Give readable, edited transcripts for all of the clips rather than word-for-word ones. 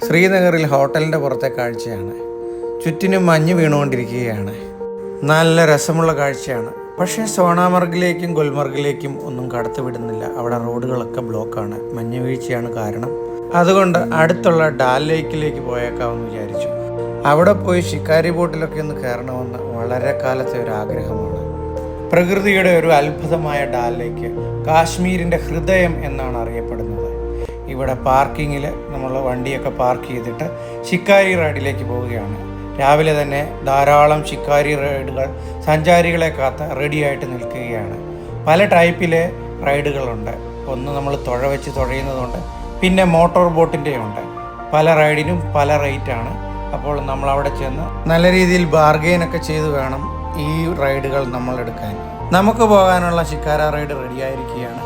ശ്രീനഗറിൽ ഹോട്ടലിൻ്റെ പുറത്തെ കാഴ്ചയാണ്. ചുറ്റിനും മഞ്ഞ് വീണുകൊണ്ടിരിക്കുകയാണ്. നല്ല രസമുള്ള കാഴ്ചയാണ്. പക്ഷേ സോണാമർഗിലേക്കും ഗുൽമർഗിലേക്കും ഒന്നും കടത്തിവിടുന്നില്ല. അവിടെ റോഡുകളൊക്കെ ബ്ലോക്കാണ്. മഞ്ഞ് വീഴ്ചയാണ് കാരണം. അതുകൊണ്ട് അടുത്തുള്ള ഡാൽ ലേക്കിലേക്ക് പോയേക്കാമെന്ന് വിചാരിച്ചു. അവിടെ പോയി ഷിക്കാരി ബോട്ടിലൊക്കെ ഒന്ന് കയറണമെന്ന് വളരെ കാലത്തെ ഒരു ആഗ്രഹമാണ്. പ്രകൃതിയുടെ ഒരു അത്ഭുതമായ ഡാൽ ലേക്ക് കാശ്മീരിൻ്റെ ഹൃദയം എന്നാണ് അറിയപ്പെടുന്നത്. ഇവിടെ പാർക്കിങ്ങിൽ നമ്മൾ വണ്ടിയൊക്കെ പാർക്ക് ചെയ്തിട്ട് ഷിക്കാരി റൈഡിലേക്ക് പോവുകയാണ്. രാവിലെ തന്നെ ധാരാളം ഷിക്കാരി റൈഡുകൾ സഞ്ചാരികളെ കാത്ത് റെഡിയായിട്ട് നിൽക്കുകയാണ്. പല ടൈപ്പിലെ റൈഡുകളുണ്ട്. ഒന്ന് നമ്മൾ തുഴ വെച്ച് തുഴയുന്നതുണ്ട്, പിന്നെ മോട്ടോർ ബോട്ടിൻ്റെ ഉണ്ട്. പല റൈഡിനും പല റേറ്റാണ്. അപ്പോൾ നമ്മളവിടെ ചെന്ന് നല്ല രീതിയിൽ ബാർഗെയിനൊക്കെ ചെയ്ത് വേണം ഈ റൈഡുകൾ നമ്മൾ എടുക്കാൻ. നമുക്ക് പോകാനുള്ള ഷിക്കാര റൈഡ് റെഡിയായിരിക്കുകയാണ്.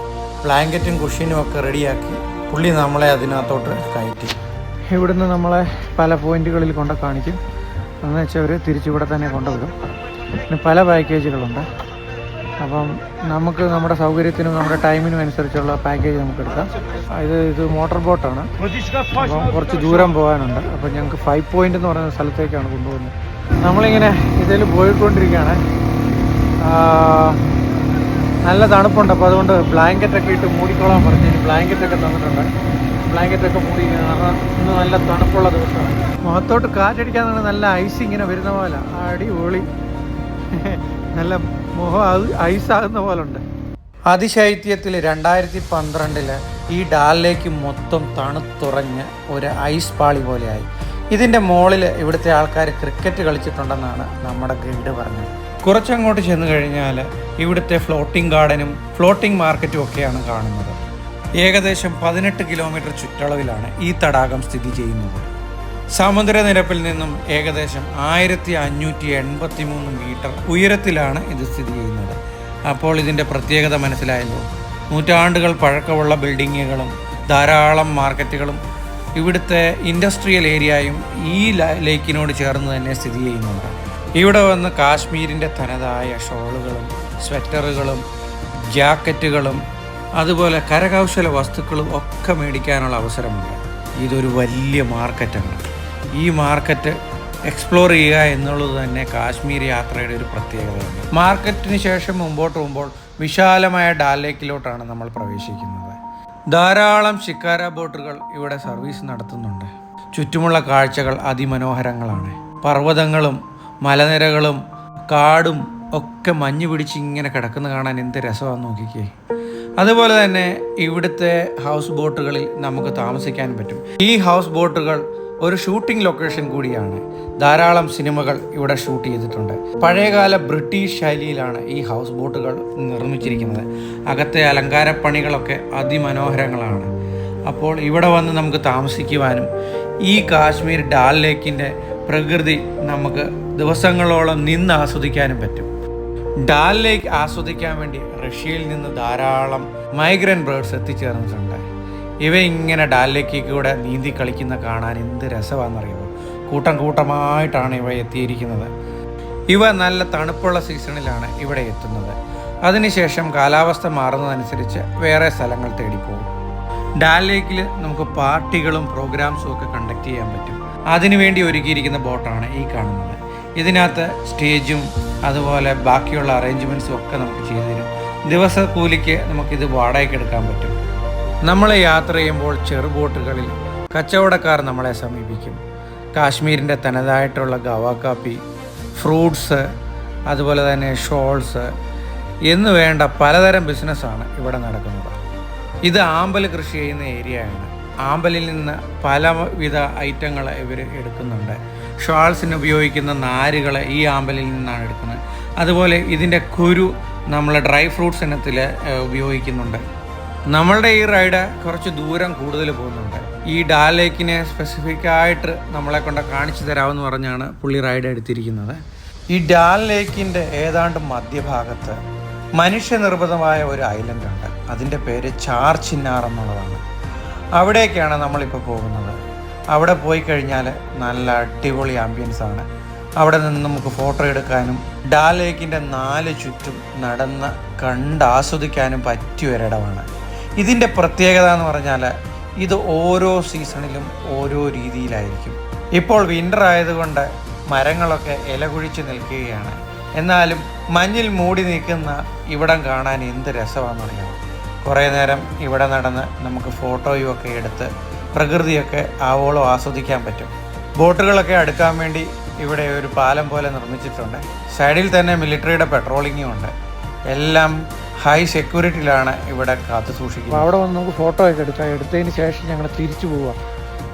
ബ്ലാങ്കറ്റും കുഷ്യനും ഒക്കെ റെഡിയാക്കി പുള്ളി നമ്മളെ അതിനകത്തോട്ട് കയറ്റി. ഇവിടുന്ന് നമ്മളെ പല പോയിന്റുകളിൽ കൊണ്ട് കാണിക്കും. എന്ന് വെച്ചാൽ അവർ തിരിച്ചിവിടെ തന്നെ കൊണ്ടുവിടും. പിന്നെ പല പാക്കേജുകളുണ്ട്. അപ്പം നമുക്ക് നമ്മുടെ സൗകര്യത്തിനും നമ്മുടെ ടൈമിനും അനുസരിച്ചുള്ള പാക്കേജ് നമുക്ക് എടുക്കാം. ഇത് മോട്ടോർ ബോട്ടാണ്. അപ്പം കുറച്ച് ദൂരം പോകാനുണ്ട്. അപ്പം ഞങ്ങൾക്ക് 5 പോയിന്റ് എന്ന് പറയുന്ന സ്ഥലത്തേക്കാണ് കൊണ്ടുപോകുന്നത്. നമ്മളിങ്ങനെ ഇതിൽ പോയിക്കൊണ്ടിരിക്കുകയാണ്. നല്ല തണുപ്പുണ്ട്. അപ്പോൾ അതുകൊണ്ട് ബ്ലാങ്കറ്റൊക്കെ ഇട്ട് മൂടിക്കോളാൻ പറഞ്ഞു. ബ്ലാങ്കറ്റൊക്കെ തന്നിട്ടുണ്ട്. ബ്ലാങ്കറ്റൊക്കെ മൂടി, കാരണം ഇന്ന് നല്ല തണുപ്പുള്ള ദിവസമാണ്. മുഖത്തോട്ട് കാറ്റടിക്കാൻ നല്ല ഐസ് ഇങ്ങനെ വരുന്ന പോലെ അടിപൊളി. നല്ല മുഖം ഐസാകുന്ന പോലെ ഉണ്ട്. അതിശൈത്യത്തിൽ 2012 ഈ ഡാലിലേക്ക് മൊത്തം തണുത്തുറഞ്ഞ് ഒരു ഐസ് പാളി പോലെയായി. ഇതിൻ്റെ മുകളിൽ ഇവിടുത്തെ ആൾക്കാർ ക്രിക്കറ്റ് കളിച്ചിട്ടുണ്ടെന്നാണ് നമ്മുടെ ഗൈഡ് പറഞ്ഞത്. കുറച്ചങ്ങോട്ട് ചെന്ന് കഴിഞ്ഞാൽ ഇവിടുത്തെ ഫ്ലോട്ടിംഗ് ഗാർഡനും ഫ്ലോട്ടിംഗ് മാർക്കറ്റും ഒക്കെയാണ് കാണുന്നത്. ഏകദേശം 18 കിലോമീറ്റർ ചുറ്റളവിലാണ് ഈ തടാകം സ്ഥിതി ചെയ്യുന്നത്. സമുദ്രനിരപ്പിൽ നിന്നും ഏകദേശം 1583 മീറ്റർ ഉയരത്തിലാണ് ഇത് സ്ഥിതി ചെയ്യുന്നത്. അപ്പോൾ ഇതിൻ്റെ പ്രത്യേകത മനസ്സിലായല്ലോ. നൂറ്റാണ്ടുകൾ പഴക്കമുള്ള ബിൽഡിങ്ങുകളും ധാരാളം മാർക്കറ്റുകളും ഇവിടുത്തെ ഇൻഡസ്ട്രിയൽ ഏരിയയും ഈ ലേക്കിനോട് ചേർന്ന് തന്നെ സ്ഥിതി ചെയ്യുന്നുണ്ട്. ഇവിടെ വന്ന് കാശ്മീരിൻ്റെ തനതായ ഷോളുകളും സ്വെറ്ററുകളും ജാക്കറ്റുകളും അതുപോലെ കരകൗശല വസ്തുക്കളും ഒക്കെ മേടിക്കാനുള്ള അവസരമുണ്ട്. ഇതൊരു വലിയ മാർക്കറ്റാണ്. ഈ മാർക്കറ്റ് എക്സ്പ്ലോർ ചെയ്യുക എന്നുള്ളത് തന്നെ കാശ്മീർ യാത്രയുടെ ഒരു പ്രത്യേകതയാണ്. മാർക്കറ്റിന് ശേഷം മുമ്പോട്ട് പോകുമ്പോൾ വിശാലമായ ഡാൽ ലേക്കിലോട്ടാണ് നമ്മൾ പ്രവേശിക്കുന്നത്. ധാരാളം ഷിക്കാര ബോട്ടുകൾ ഇവിടെ സർവീസ് നടത്തുന്നുണ്ട്. ചുറ്റുമുള്ള കാഴ്ചകൾ അതിമനോഹരങ്ങളാണ്. പർവ്വതങ്ങളും മലനിരകളും കാടും ഒക്കെ മഞ്ഞ് പിടിച്ച് ഇങ്ങനെ കിടക്കുന്ന കാണാൻ എന്ത് രസമാണെന്ന് നോക്കിക്കേ. അതുപോലെ തന്നെ ഇവിടുത്തെ ഹൗസ് ബോട്ടുകളിൽ നമുക്ക് താമസിക്കാൻ പറ്റും. ഈ ഹൗസ് ബോട്ടുകൾ ഒരു ഷൂട്ടിംഗ് ലൊക്കേഷൻ കൂടിയാണ്. ധാരാളം സിനിമകൾ ഇവിടെ ഷൂട്ട് ചെയ്തിട്ടുണ്ട്. പഴയകാല ബ്രിട്ടീഷ് ശൈലിയിലാണ് ഈ ഹൗസ് ബോട്ടുകൾ നിർമ്മിച്ചിരിക്കുന്നത്. അകത്തെ അലങ്കാരപ്പണികളൊക്കെ അതിമനോഹരങ്ങളാണ്. അപ്പോൾ ഇവിടെ വന്ന് നമുക്ക് താമസിക്കുവാനും ഈ കാശ്മീർ ഡാൽ ലേക്കിൻ്റെ പ്രകൃതി നമുക്ക് ദിവസങ്ങളോളം നിന്ന് ആസ്വദിക്കാനും പറ്റും. ഡാൽ ലേക്ക് ആസ്വദിക്കാൻ വേണ്ടി റഷ്യയിൽ നിന്ന് ധാരാളം മൈഗ്രൻ്റ് ബേർഡ്സ് എത്തിച്ചേർന്നിട്ടുണ്ട്. ഇവ ഇങ്ങനെ ഡാൽ ലേക്കിൽ കൂടെ നീന്തി കളിക്കുന്ന കാണാൻ എന്ത് രസമാണെന്നറിയുമോ. കൂട്ടം കൂട്ടമായിട്ടാണ് ഇവ എത്തിയിരിക്കുന്നത്. ഇവ നല്ല തണുപ്പുള്ള സീസണിലാണ് ഇവിടെ എത്തുന്നത്. അതിനുശേഷം കാലാവസ്ഥ മാറുന്നതനുസരിച്ച് വേറെ സ്ഥലങ്ങൾ തേടിപ്പോകും. ഡാൽ ലേക്കിൽ നമുക്ക് പാർട്ടികളും പ്രോഗ്രാംസും ഒക്കെ കണ്ടക്ട് ചെയ്യാൻ പറ്റും. അതിനുവേണ്ടി ഒരുക്കിയിരിക്കുന്ന ബോട്ടാണ് ഈ കാണുന്നത്. ഇതിനകത്ത് സ്റ്റേജും അതുപോലെ ബാക്കിയുള്ള അറേഞ്ച്മെൻറ്റ്സും ഒക്കെ നമുക്ക് ചെയ്തു തരും. ദിവസ കൂലിക്ക് നമുക്കിത് വാടകയ്ക്ക് എടുക്കാൻ പറ്റും. നമ്മൾ യാത്ര ചെയ്യുമ്പോൾ ചെറുബോട്ടുകളിൽ കച്ചവടക്കാർ നമ്മളെ സമീപിക്കും. കാശ്മീരിൻ്റെ തനതായിട്ടുള്ള ഗവാ കാപ്പി, ഫ്രൂട്ട്സ്, അതുപോലെ തന്നെ ഷോൾസ് എന്ന് വേണ്ട പലതരം ബിസിനസ്സാണ് ഇവിടെ നടക്കുന്നത്. ഇത് ആമ്പൽ കൃഷി ചെയ്യുന്ന ഏരിയയാണ്. ആമ്പലിൽ നിന്ന് പലവിധ ഐറ്റങ്ങൾ ഇവർ എടുക്കുന്നുണ്ട്. ഷാൾസിന് ഉപയോഗിക്കുന്ന നാരുകൾ ഈ ആമ്പലിൽ നിന്നാണ് എടുക്കുന്നത്. അതുപോലെ ഇതിൻ്റെ കുരു നമ്മൾ ഡ്രൈ ഫ്രൂട്ട്സ് ഇനത്തിൽ ഉപയോഗിക്കുന്നുണ്ട്. നമ്മളുടെ ഈ റൈഡ് കുറച്ച് ദൂരം കൂടുതൽ പോകുന്നുണ്ട്. ഈ ഡാൽ ലേക്കിനെ സ്പെസിഫിക്കായിട്ട് നമ്മളെ കൊണ്ട് കാണിച്ചു തരാമെന്ന് പറഞ്ഞാണ് പുള്ളി റൈഡ് എടുത്തിരിക്കുന്നത്. ഈ ഡാൽ ലേക്കിൻ്റെ ഏതാണ്ട് മധ്യഭാഗത്ത് മനുഷ്യനിർമ്മിതമായ ഒരു ഐലൻഡ് ഉണ്ട്. അതിൻ്റെ പേര് ചാർ ചിന്നാർ എന്നുള്ളതാണ്. അവിടേക്കാണ് നമ്മളിപ്പോൾ പോകുന്നത്. അവിടെ പോയി കഴിഞ്ഞാൽ നല്ല അടിപൊളി ആംബിയൻസ് ആണ്. അവിടെ നിന്ന് നമുക്ക് ഫോട്ടോ എടുക്കാനും ഡാൽ ലേക്കിൻ്റെ 4 ചുറ്റും നടന്ന് കണ്ട് ആസ്വദിക്കാനും പറ്റിയ ഒരിടമാണ്. ഇതിൻ്റെ പ്രത്യേകത എന്ന് പറഞ്ഞാൽ ഇത് ഓരോ സീസണിലും ഓരോ രീതിയിലായിരിക്കും. ഇപ്പോൾ വിൻ്റർ ആയതുകൊണ്ട് മരങ്ങളൊക്കെ ഇലകുഴിച്ച് നിൽക്കുകയാണ്. എന്നാലും മഞ്ഞിൽ മൂടി നിൽക്കുന്ന ഇവിടം കാണാൻ എന്ത് രസമാണെന്നറിയാം. കുറേ നേരം ഇവിടെ നടന്ന് നമുക്ക് ഫോട്ടോയും ഒക്കെ എടുത്ത് പ്രകൃതിയൊക്കെ ആവോളം ആസ്വദിക്കാൻ പറ്റും. ബോട്ടുകളൊക്കെ അടുക്കാൻ വേണ്ടി ഇവിടെ ഒരു പാലം പോലെ നിർമ്മിച്ചിട്ടുണ്ട്. സൈഡിൽ തന്നെ മിലിറ്ററിയുടെ പെട്രോളിങ്ങും ഉണ്ട്. എല്ലാം ഹൈ സെക്യൂരിറ്റിയിലാണ് ഇവിടെ കാത്തു സൂക്ഷിക്കുന്നത്. അവിടെ വന്ന് നമുക്ക് ഫോട്ടോ ഒക്കെ എടുക്കാം. എടുത്തതിന് ശേഷം ഞങ്ങൾ തിരിച്ചു പോവാം.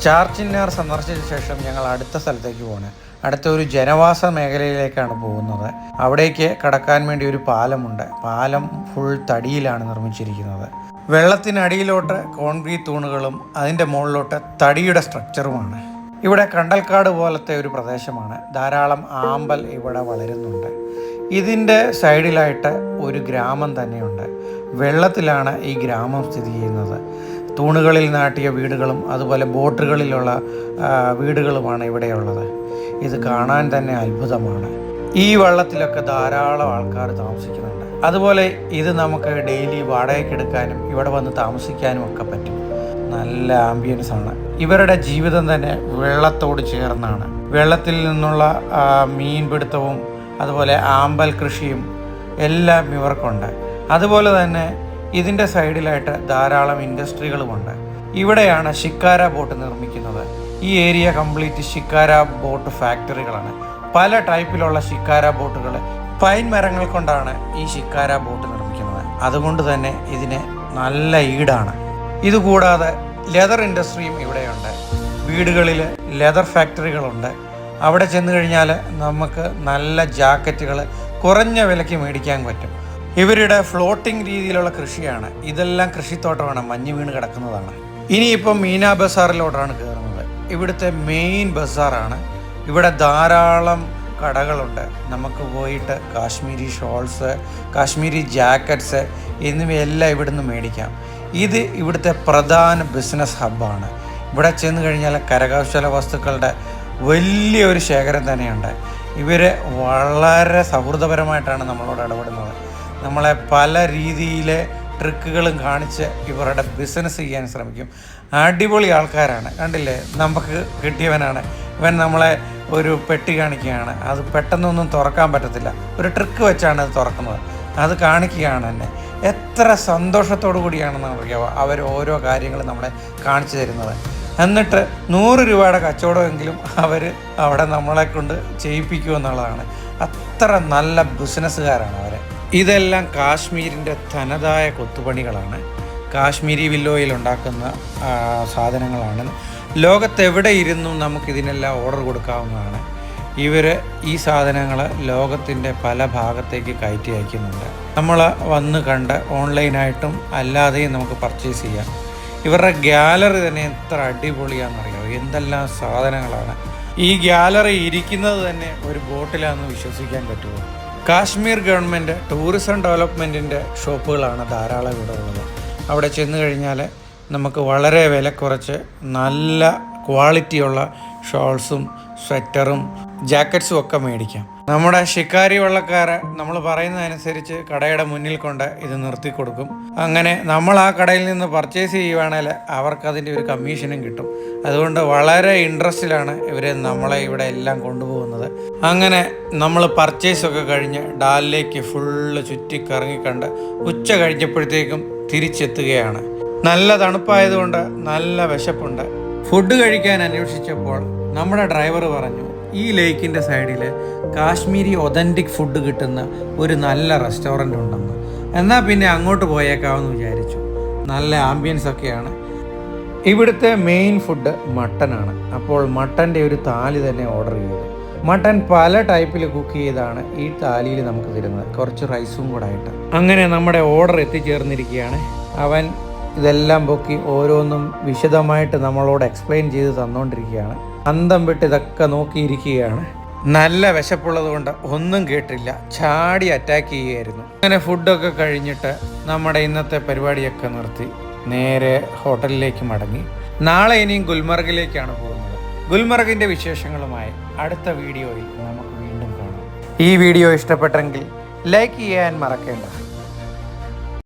ചാർച്ചിന്നാർ സന്ദർശിച്ച ശേഷം ഞങ്ങൾ അടുത്ത സ്ഥലത്തേക്ക് പോകണം. അടുത്ത ഒരു ജനവാസ മേഖലയിലേക്കാണ് പോകുന്നത്. അവിടേക്ക് കടക്കാൻ വേണ്ടി ഒരു പാലമുണ്ട്. പാലം ഫുൾ തടിയിലാണ് നിർമ്മിച്ചിരിക്കുന്നത്. വെള്ളത്തിനടിയിലോട്ട് കോൺക്രീറ്റ് തൂണുകളും അതിൻ്റെ മുകളിലോട്ട് തടിയുടെ സ്ട്രക്ചറുമാണ്. ഇവിടെ കണ്ടൽക്കാട് പോലത്തെ ഒരു പ്രദേശമാണ്. ധാരാളം ആമ്പൽ ഇവിടെ വളരുന്നുണ്ട്. ഇതിൻ്റെ സൈഡിലായിട്ട് ഒരു ഗ്രാമം തന്നെയുണ്ട്. വെള്ളത്തിലാണ് ഈ ഗ്രാമം സ്ഥിതി ചെയ്യുന്നത്. തൂണുകളിൽ നാട്ടിയ വീടുകളും അതുപോലെ ബോട്ടുകളിലുള്ള വീടുകളുമാണ് ഇവിടെയുള്ളത്. ഇത് കാണാൻ തന്നെ അത്ഭുതമാണ്. ഈ വള്ളത്തിലൊക്കെ ധാരാളം ആൾക്കാർ താമസിക്കുന്നുണ്ട്. അതുപോലെ ഇത് നമുക്ക് ഡെയിലി വാടകയ്ക്കെടുക്കാനും ഇവിടെ വന്ന് താമസിക്കാനും ഒക്കെ പറ്റും. നല്ല ആംബിയൻസ് ആണ്. ഇവരുടെ ജീവിതം തന്നെ വെള്ളത്തോട് ചേർന്നാണ്. വെള്ളത്തിൽ നിന്നുള്ള മീൻപിടുത്തവും അതുപോലെ ആമ്പൽ കൃഷിയും എല്ലാം ഇവർക്കുണ്ട്. അതുപോലെ തന്നെ ഇതിൻ്റെ സൈഡിലായിട്ട് ധാരാളം ഇൻഡസ്ട്രികളുമുണ്ട്. ഇവിടെയാണ് ഷിക്കാര ബോട്ട് നിർമ്മിക്കുന്നത്. ഈ ഏരിയ കംപ്ലീറ്റ് ഷിക്കാര ബോട്ട് ഫാക്ടറികളാണ്. പല ടൈപ്പിലുള്ള ഷിക്കാര ബോട്ടുകൾ പൈൻ മരങ്ങൾ കൊണ്ടാണ് ഈ ഷിക്കാര ബോട്ട് നിർമ്മിക്കുന്നത്. അതുകൊണ്ട് തന്നെ ഇതിന് നല്ല ഈടാണ്. ഇതുകൂടാതെ ലെതർ ഇൻഡസ്ട്രിയും ഇവിടെയുണ്ട്. വീടുകളിൽ ലെതർ ഫാക്ടറികളുണ്ട്. അവിടെ ചെന്ന് കഴിഞ്ഞാൽ നമുക്ക് നല്ല ജാക്കറ്റുകൾ കുറഞ്ഞ വിലയ്ക്ക് മേടിക്കാൻ പറ്റും. ഇവരുടെ ഫ്ലോട്ടിംഗ് രീതിയിലുള്ള കൃഷിയാണ്. ഇതെല്ലാം കൃഷിത്തോട്ടമാണ്, മഞ്ഞ് വീണ് കിടക്കുന്നതാണ്. ഇനിയിപ്പം മീന ബസാറിലോട്ടാണ് കയറുന്നത്. ഇവിടുത്തെ മെയിൻ ബസാറാണ്. ഇവിടെ ധാരാളം കടകളുണ്ട്. നമുക്ക് പോയിട്ട് കാശ്മീരി ഷോൾസ്, കാശ്മീരി ജാക്കറ്റ്സ് എന്നിവയെല്ലാം ഇവിടുന്ന് മേടിക്കാം. ഇത് ഇവിടുത്തെ പ്രധാന ബിസിനസ് ഹബ്ബാണ്. ഇവിടെ ചെന്ന് കഴിഞ്ഞാൽ കരകൗശല വസ്തുക്കളുടെ വലിയൊരു ശേഖരം തന്നെയുണ്ട്. ഇവർ വളരെ സൗഹൃദപരമായിട്ടാണ് നമ്മളോട് ഇടപെടുന്നത്. നമ്മളെ പല രീതിയിലെ ട്രിക്കുകളും കാണിച്ച് ഇവരുടെ ബിസിനസ് ചെയ്യാൻ ശ്രമിക്കും. അടിപൊളി ആൾക്കാരാണ്. കണ്ടില്ലേ, നമുക്ക് കിട്ടിയവനാണ് ഇവൻ. നമ്മളെ ഒരു പെട്ടി കാണിക്കുകയാണ്. അത് പെട്ടെന്നൊന്നും തുറക്കാൻ പറ്റത്തില്ല. ഒരു ട്രിക്ക് വെച്ചാണ് അത് തുറക്കുന്നത്. അത് കാണിക്കുകയാണ് എന്നെ. എത്ര സന്തോഷത്തോടു കൂടിയാണെന്ന് അറിയാമോ അവർ ഓരോ കാര്യങ്ങൾ നമ്മളെ കാണിച്ചു തരുന്നത്. എന്നിട്ട് 100 രൂപയുടെ കച്ചവടമെങ്കിലും അവർ അവിടെ നമ്മളെ കൊണ്ട് ചെയ്യിപ്പിക്കുമെന്നുള്ളതാണ്. അത്ര നല്ല ബിസിനസ്സുകാരാണ് അവർ. ഇതെല്ലാം കാശ്മീരിൻ്റെ തനതായ കൊത്തുപണികളാണ്. കാശ്മീരി വില്ലോയിൽ ഉണ്ടാക്കുന്ന സാധനങ്ങളാണ്. ലോകത്തെവിടെ ഇരുന്നും നമുക്കിതിനെല്ലാം ഓർഡർ കൊടുക്കാവുന്നതാണ്. ഇവർ ഈ സാധനങ്ങൾ ലോകത്തിൻ്റെ പല ഭാഗത്തേക്ക് കയറ്റി അയക്കുന്നുണ്ട്. നമ്മൾ വന്ന് കണ്ട് ഓൺലൈനായിട്ടും അല്ലാതെയും നമുക്ക് പർച്ചേസ് ചെയ്യാം. ഇവരുടെ ഗ്യാലറി തന്നെ എത്ര അടിപൊളിയാണെന്നറിയാമോ. എന്തെല്ലാം സാധനങ്ങളാണ്. ഈ ഗ്യാലറി ഇരിക്കുന്നത് തന്നെ ഒരു ബോട്ടിലാണെന്ന് വിശ്വസിക്കാൻ പറ്റുമോ. കാശ്മീർ ഗവൺമെൻറ് ടൂറിസം ഡെവലപ്മെൻറ്റിൻ്റെ ഷോപ്പുകളാണ് ധാരാളം ഇവിടെ ഉള്ളത്. അവിടെ ചെന്ന് കഴിഞ്ഞാൽ നമുക്ക് വളരെ വില കുറച്ച് നല്ല ക്വാളിറ്റിയുള്ള ഷോൾസും സ്വെറ്ററും ജാക്കറ്റ്സും ഒക്കെ മേടിക്കാം. നമ്മുടെ ഷിക്കാരി വള്ളക്കാര് നമ്മൾ പറയുന്നതനുസരിച്ച് കടയുടെ മുന്നിൽ കൊണ്ട് ഇത് നിർത്തി കൊടുക്കും. അങ്ങനെ നമ്മൾ ആ കടയിൽ നിന്ന് പർച്ചേസ് ചെയ്യുവാണെങ്കിൽ അവർക്കതിൻ്റെ ഒരു കമ്മീഷനും കിട്ടും. അതുകൊണ്ട് വളരെ ഇൻട്രസ്റ്റിലാണ് ഇവർ നമ്മളെ ഇവിടെ എല്ലാം കൊണ്ടുപോകുന്നത്. അങ്ങനെ നമ്മൾ പർച്ചേസൊക്കെ കഴിഞ്ഞ് ഡാലിലേക്ക് ഫുള്ള് ചുറ്റിക്കറങ്ങിക്കണ്ട് ഉച്ച കഴിഞ്ഞപ്പോഴത്തേക്കും തിരിച്ചെത്തുകയാണ്. നല്ല തണുപ്പായതുകൊണ്ട് നല്ല വിശപ്പുണ്ട്. ഫുഡ് കഴിക്കാൻ അന്വേഷിച്ചപ്പോൾ നമ്മുടെ ഡ്രൈവർ പറഞ്ഞു ഈ ലേക്കിൻ്റെ സൈഡിൽ കാശ്മീരി ഒതൻറ്റിക് ഫുഡ് കിട്ടുന്ന ഒരു നല്ല റെസ്റ്റോറൻ്റ് ഉണ്ടെന്ന്. എന്നാൽ പിന്നെ അങ്ങോട്ട് പോയേക്കാമെന്ന് വിചാരിച്ചു. നല്ല ആംബിയൻസ് ഒക്കെയാണ്. ഇവിടുത്തെ മെയിൻ ഫുഡ് മട്ടനാണ്. അപ്പോൾ മട്ടൻ്റെ ഒരു താലി തന്നെ ഓർഡർ ചെയ്തു. മട്ടൻ പല ടൈപ്പിൽ കുക്ക് ചെയ്താണ് ഈ താലിയിൽ നമുക്ക് തരുന്നത്, കുറച്ച് റൈസും കൂടെ ആയിട്ട്. അങ്ങനെ നമ്മുടെ ഓർഡർ എത്തിച്ചേർന്നിരിക്കുകയാണ്. അവൻ ഇതെല്ലാം പൊക്കി ഓരോന്നും വിശദമായിട്ട് നമ്മളോട് എക്സ്പ്ലെയിൻ ചെയ്ത് തന്നുകൊണ്ടിരിക്കുകയാണ്. അന്തം വിട്ട് ഇതൊക്കെ നോക്കിയിരിക്കുകയാണ്. നല്ല വിശപ്പുള്ളത് കൊണ്ട് ഒന്നും കേട്ടില്ല, ചാടി അറ്റാക്ക് ചെയ്യുകയായിരുന്നു. അങ്ങനെ ഫുഡൊക്കെ കഴിഞ്ഞിട്ട് നമ്മുടെ ഇന്നത്തെ പരിപാടിയൊക്കെ നിർത്തി നേരെ ഹോട്ടലിലേക്ക് മടങ്ങി. നാളെ ഇനിയും ഗുൽമർഗിലേക്കാണ് പോകുന്നത്. ഗുൽമർഗിൻ്റെ വിശേഷങ്ങളുമായി അടുത്ത വീഡിയോയിൽ നമുക്ക് വീണ്ടും കാണാം. ഈ വീഡിയോ ഇഷ്ടപ്പെട്ടെങ്കിൽ ലൈക്ക് ചെയ്യാൻ മറക്കേണ്ട.